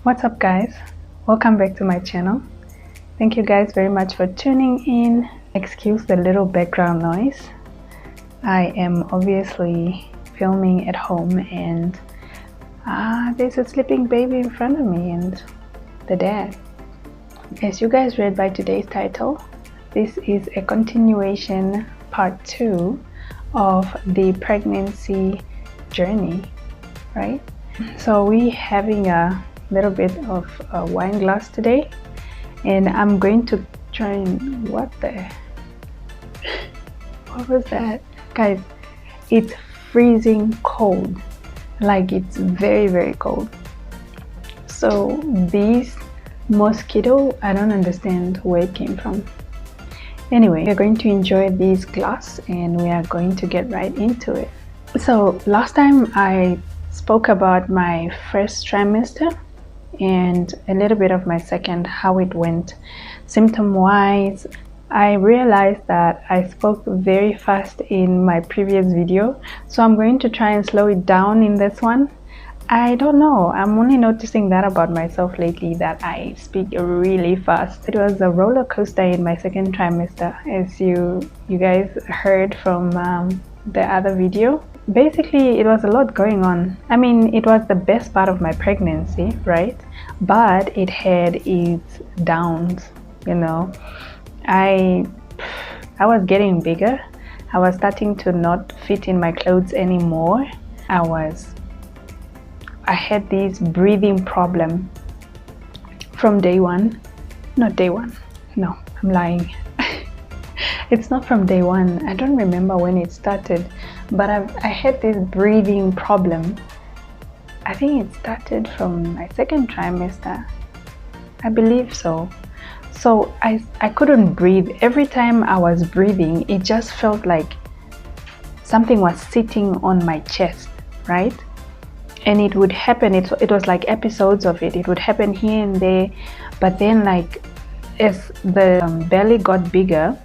What's up, guys? Welcome back to my channel. Thank you guys very much for tuning in. Excuse the little background noise. I am obviously filming at home and there's a sleeping baby in front of me and the dad. As you guys read by today's title, this is a continuation part 2 of the pregnancy journey, right? So we're having a little bit of a wine glass today, and I'm going to try and what was that, guys? It's freezing cold, like it's very cold. So this mosquito, I don't understand where it came from. Anyway, we're going to enjoy this glass and we are going to get right into it. So last time I spoke about my first trimester and a little bit of my second, how it went symptom wise. I realized that I spoke very fast in my previous video, so I'm going to try and slow it down in this one. I don't know, I'm only noticing that about myself lately, that I speak really fast. It was a roller coaster in my second trimester, as you guys heard from the other video. Basically, it was a lot going on. I mean, it was the best part of my pregnancy, right? But it had its downs, you know. I was getting bigger. I was starting to not fit in my clothes anymore. I had this breathing problem from day one. Not day one. No, I'm lying. It's not from day one. I don't remember when it started, but I had this breathing problem. I think it started from my second trimester. I believe so. So I couldn't breathe. Every time I was breathing, it just felt like something was sitting on my chest, right? And it would happen, it was like episodes of it. It would happen here and there, but then like as the belly got bigger,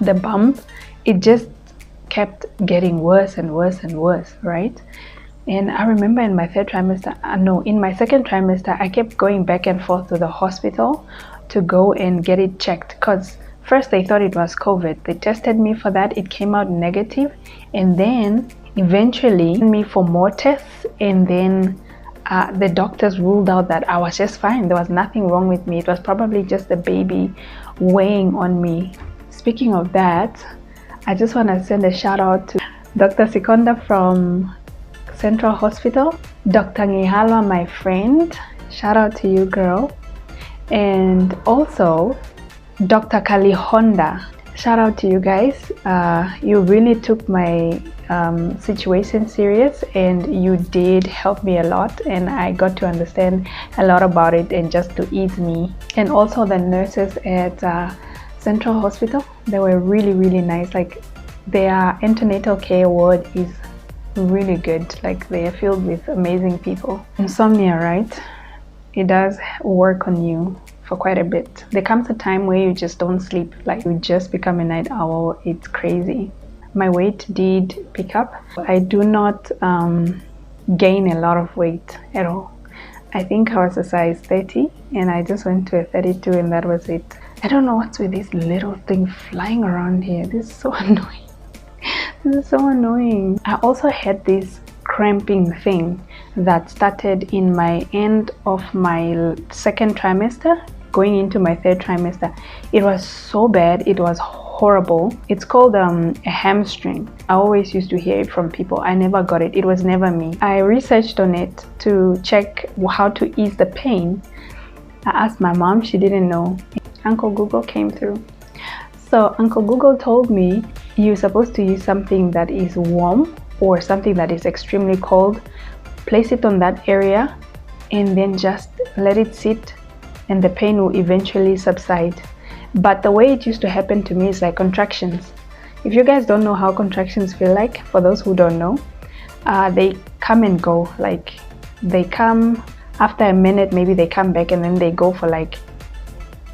the bump, it just kept getting worse and worse and worse, right? And I remember in my third trimester, in my second trimester, I kept going back and forth to the hospital to go and get it checked, because first they thought it was COVID. They tested me for that, it came out negative, and then eventually me for more tests, and then the doctors ruled out that I was just fine. There was nothing wrong with me. It was probably just the baby weighing on me. Speaking of that, I just want to send a shout out to Dr. Sikonda from Central Hospital, Dr. Ngihalwa, my friend, shout out to you, girl, and also Dr. Kalihonda, shout out to you guys. You really took my situation serious and you did help me a lot, and I got to understand a lot about it and just to ease me. And also the nurses at Central Hospital, they were really nice. Like their antenatal care ward is really good. Like they are filled with amazing people. Insomnia, right? It does work on you for quite a bit. There comes a time where you just don't sleep, like you just become a night owl. It's crazy. My weight did pick up. I do not gain a lot of weight at all. I think I was a size 30 and I just went to a 32 and that was it. I don't know what's with this little thing flying around here. This is so annoying. This is so annoying. I also had this cramping thing that started in my end of my second trimester going into my third trimester. It was so bad, it was horrible. It's called a hamstring. I always used to hear it from people. I never got it. It was never me. I researched on it to check how to ease the pain. I asked my mom, she didn't know. Uncle Google came through. So Uncle Google told me you're supposed to use something that is warm or something that is extremely cold, place it on that area and then just let it sit and the pain will eventually subside. But the way it used to happen to me is like contractions. If you guys don't know how contractions feel like, for those who don't know, they come and go. Like they come after a minute, maybe they come back and then they go for like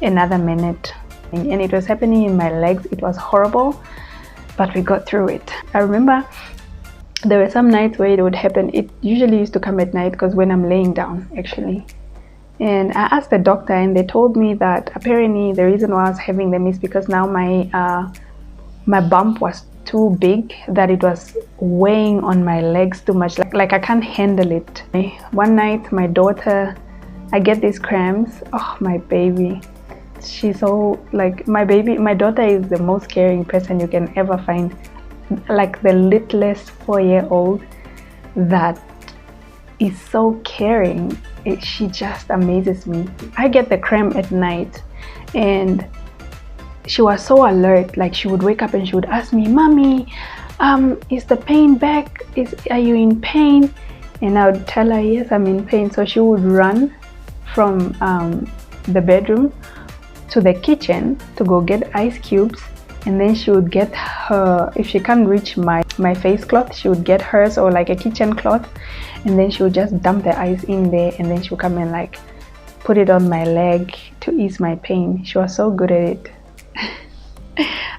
another minute. And it was happening in my legs. It was horrible, but we got through it. I remember there were some nights where it would happen. It usually used to come at night because when I'm laying down actually, And I asked the doctor, and they told me that apparently the reason why I was having them is because now my bump was too big, that it was weighing on my legs too much, like I can't handle it. One night my daughter, I get these cramps. Oh, my baby, she's so like my daughter is the most caring person you can ever find, like the littlest 4-year-old that is so caring. She just amazes me. I get the cramp at night, and she was so alert. Like, she would wake up and she would ask me, "Mommy, is the pain back? Are you in pain?" And I would tell her, "Yes, I'm in pain." So she would run from the bedroom to the kitchen to go get ice cubes, and then she would get her, if she can't reach my face cloth, she would get hers, or like a kitchen cloth, and then she would just dump the ice in there, and then she would come and like put it on my leg to ease my pain. She was so good at it.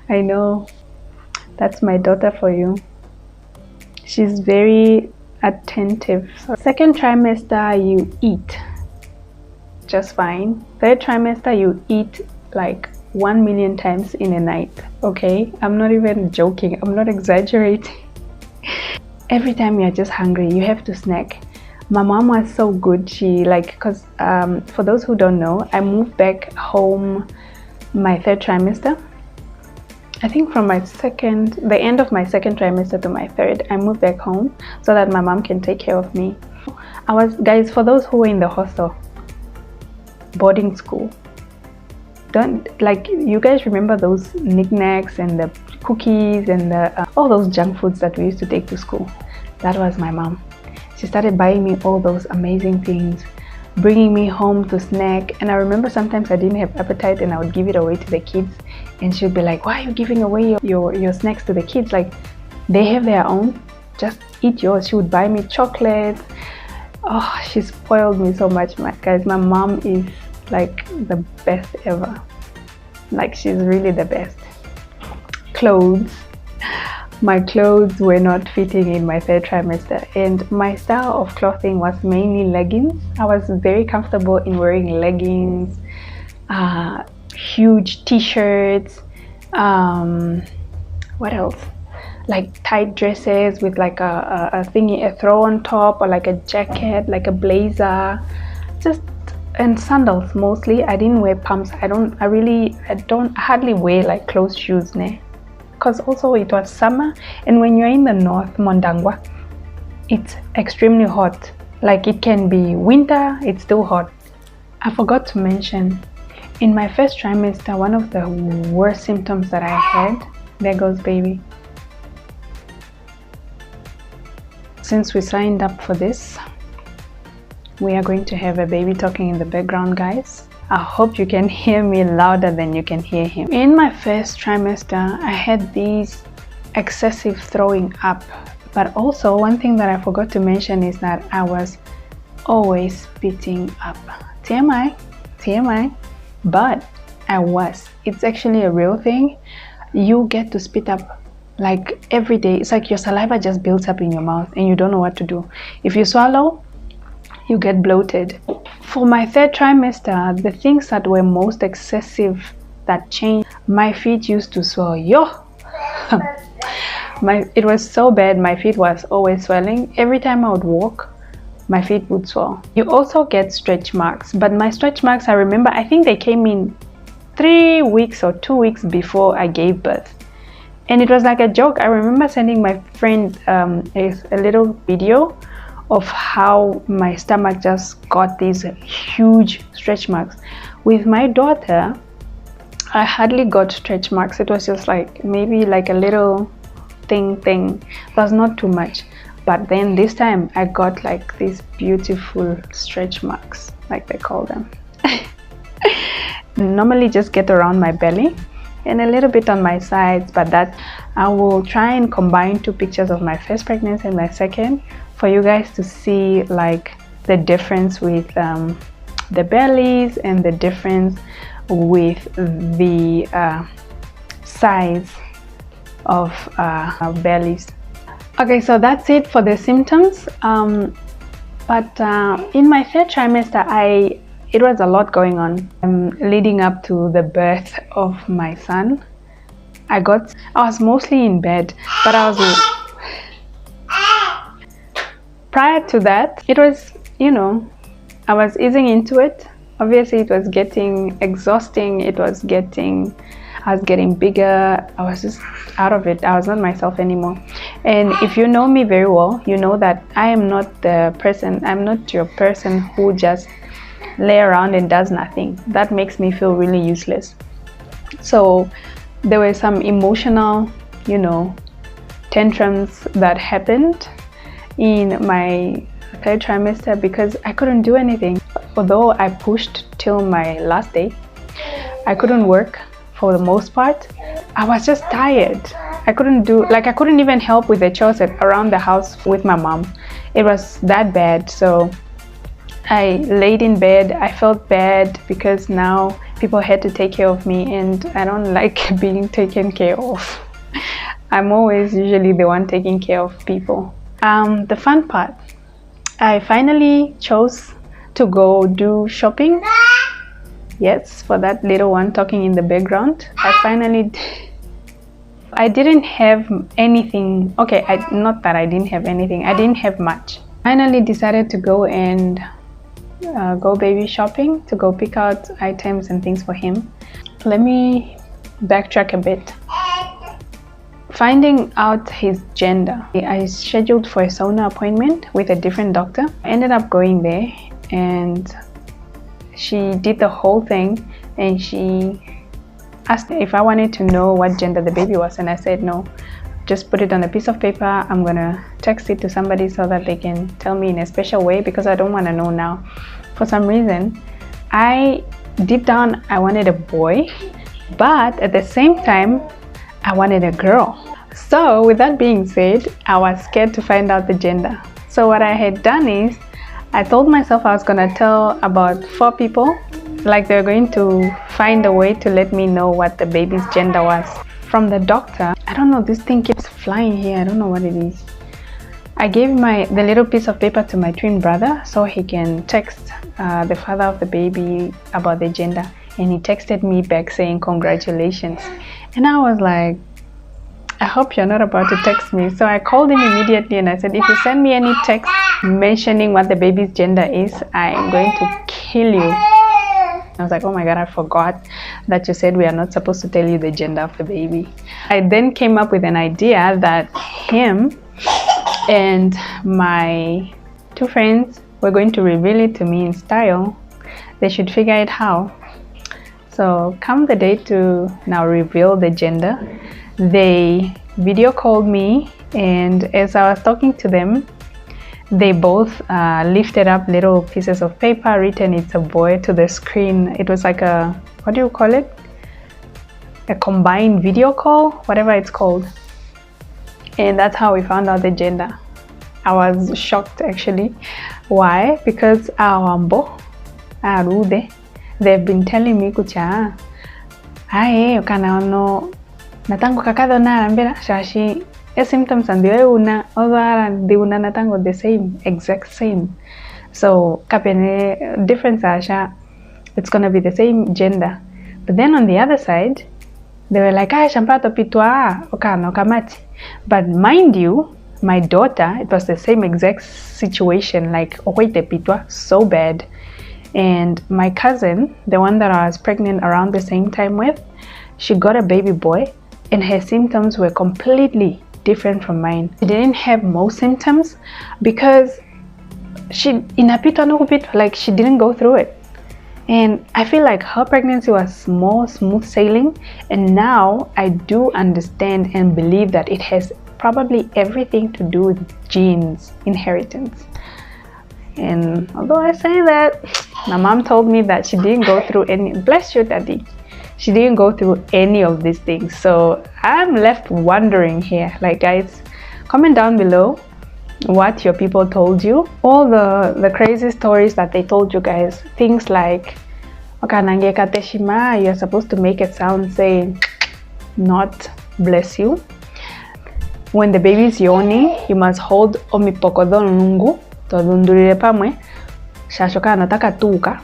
I know, that's my daughter for you. She's very attentive. So second trimester you eat just fine. Third trimester you eat like 1,000,000 times in a night. Okay, I'm not even joking, I'm not exaggerating. Every time you're just hungry, you have to snack. My mom was so good. She because for those who don't know, I moved back home my third trimester. I think from the end of my second trimester to my third, I moved back home so that my mom can take care of me. Guys, for those who were in the hostel, boarding school, you guys remember those knickknacks and the cookies and all those junk foods that we used to take to school? That was my mom. She started buying me all those amazing things, bringing me home to snack. And I remember sometimes I didn't have appetite and I would give it away to the kids, and she'd be like, "Why are you giving away your snacks to the kids? Like, they have their own, just eat yours." She would buy me chocolates. Oh, she spoiled me so much. Guys, my mom is like the best ever. Like, she's really the best. Clothes. My clothes were not fitting in my third trimester, and my style of clothing was mainly leggings. I was very comfortable in wearing leggings, huge t-shirts, what else, like tight dresses with like a thingy, a throw on top, or like a jacket, like a blazer, and sandals mostly. I didn't wear pumps. I hardly wear like closed shoes, because also it was summer, and when you're in the north, Mondangwa, it's extremely hot. Like, it can be winter, it's still hot. I forgot to mention, in my first trimester, one of the worst symptoms that I had, there goes baby. Since we signed up for this, we are going to have a baby talking in the background, guys. I hope you can hear me louder than you can hear him. In my first trimester, I had these excessive throwing up, but also one thing that I forgot to mention is that I was always spitting up. TMI, TMI, but I was. It's actually a real thing. You get to spit up like every day. It's like your saliva just builds up in your mouth and you don't know what to do. If you swallow, you get bloated. For my third trimester, the things that were most excessive that changed, my feet used to swell. It was so bad. My feet was always swelling. Every time I would walk, my feet would swell. You also get stretch marks, but my stretch marks, I remember, I think they came in 3 weeks or 2 weeks before I gave birth, and it was like a joke. I remember sending my friend a little video of how my stomach just got these huge stretch marks. With my daughter, I hardly got stretch marks. It was just like maybe like a little thing. It was not too much. But then this time I got like these beautiful stretch marks, like they call them. Normally just get around my belly and a little bit on my sides, but that I will try and combine 2 pictures of my first pregnancy and my second for you guys to see like the difference with the bellies and the difference with the size of our bellies. Okay, so that's it for the symptoms. But in my third trimester, it was a lot going on. Leading up to the birth of my son, I was mostly in bed, but prior to that, it was, I was easing into it. Obviously, it was getting exhausting. I was getting bigger. I was just out of it. I was not myself anymore. And if you know me very well, you know that I'm not your person who just lay around and does nothing. That makes me feel really useless. So there were some emotional, tantrums that happened in my third trimester because I couldn't do anything. Although I pushed till my last day, I couldn't work for the most part. I was just tired. I couldn't even help with the chores around the house with my mom. It was that bad. So I laid in bed. I felt bad because now people had to take care of me, and I don't like being taken care of. I'm always usually the one taking care of people. The fun part, I finally chose to go do shopping. Yes, for that little one talking in the background. I didn't have anything. Okay, not that I didn't have anything. I didn't have much. Finally decided to go and go baby shopping, to go pick out items and things for him. Let me backtrack a bit. Finding out his gender, I scheduled for a sauna appointment with a different doctor. I ended up going there, and she did the whole thing, and she asked if I wanted to know what gender the baby was, and I said no. Just put it on a piece of paper. I'm gonna text it to somebody so that they can tell me in a special way, because I don't want to know now. For some reason, deep down I wanted a boy, but at the same time I wanted a girl. So with that being said, I was scared to find out the gender. So what I had done is, I told myself I was gonna tell about 4 people, like they're going to find a way to let me know what the baby's gender was. From the doctor, I don't know, this thing keeps flying here, I don't know what it is. I gave the little piece of paper to my twin brother so he can text the father of the baby about the gender, and he texted me back saying congratulations. And I was like, I hope you're not about to text me. So I called him immediately and I said, if you send me any text mentioning what the baby's gender is, I'm going to kill you. I was like, oh my god, I forgot that you said we are not supposed to tell you the gender of the baby. I then came up with an idea that him and my 2 friends were going to reveal it to me in style. They should figure it how. So come the day to now reveal the gender, they video called me, and as I was talking to them, they both lifted up little pieces of paper written "it's a boy" to the screen. It was like a, what do you call it? A combined video call, whatever it's called. And that's how we found out the gender. I was shocked actually. Why? Because Awambo, Arude, they've been telling me kucha, aye, ukana no natango kakado na ambera shashi symptoms and the una other the una natango the same, exact same. So kapene difference asha, it's gonna be the same gender. But then on the other side, they were like, ah, shampato pitwa okano kamati. But mind you, my daughter, it was the same exact situation, like okoite pitwa, so bad. And my cousin, the one that I was pregnant around the same time with, she got a baby boy, and her symptoms were completely different from mine. She didn't have most symptoms because she didn't go through it. And I feel like her pregnancy was more smooth sailing, and now I do understand and believe that it has probably everything to do with genes, inheritance. And although I say that, my mom told me that she didn't go through any, bless you daddy, she didn't go through any of these things. So I'm left wondering here, like, guys, comment down below what your people told you, all the crazy stories that they told you guys. Things like, okay, you're supposed to make a sound saying not bless you. When the baby is yawning, you must hold omipokodon nungu todundurire pamwe shashoka nataka tuka.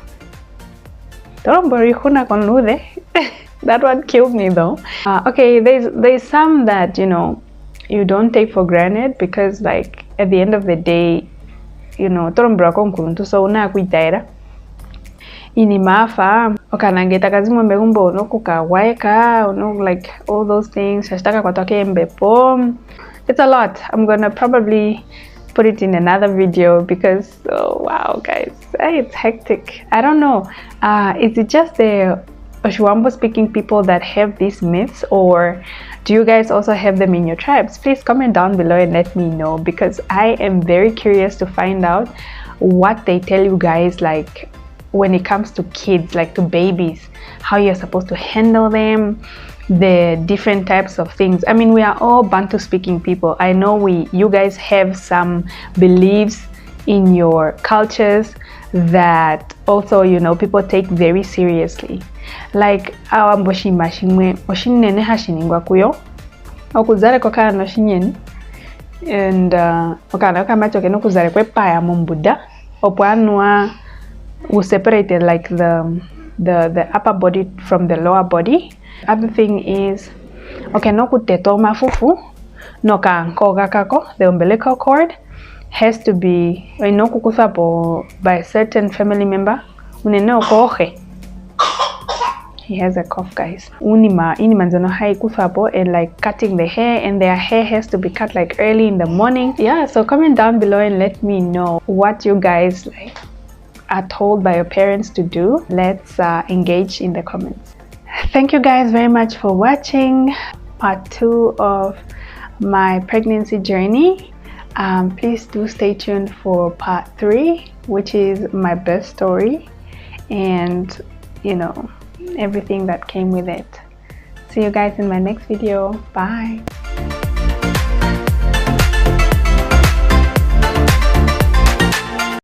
That one killed me though. Okay, there's some that, you know, you don't take for granted, because like at the end of the day, you know, so una kuitaira inimafa okanangeta kazimo mbegumbo no kukawaeka no, like all those things. It's a lot. I'm gonna probably put it in another video, because oh wow guys, it's hectic. I don't know, is it just the Oshuambo speaking people that have these myths, or do you guys also have them in your tribes? Please comment down below and let me know, because I am very curious to find out what they tell you guys, like when it comes to kids, like to babies, how you're supposed to handle them, the different types of things. I mean, we are all Bantu speaking people. I know you guys have some beliefs in your cultures that also, you know, people take very seriously, like our mboshimba shimwe oshinene hashiningwa kuyo okuzare kokana no shinyeni, and okana kamacho keno kuzare kwe paya mumbuda opwanwa we separated like the upper body from the lower body. Other thing is, okay, no kuteto mafufu no kankoga kako, the umbilical cord has to be no kukusapo by a certain family member. Unene okohe. He has a cough, guys. Inimanzano hai kusapo, and like cutting the hair, and their hair has to be cut like early in the morning. Yeah, so comment down below and let me know what you guys like are told by your parents to do. Let's engage in the comments. Thank you guys very much for watching part 2 of my pregnancy journey. Please do stay tuned for part 3, which is my birth story, and you know, everything that came with it. See you guys in my next video. Bye.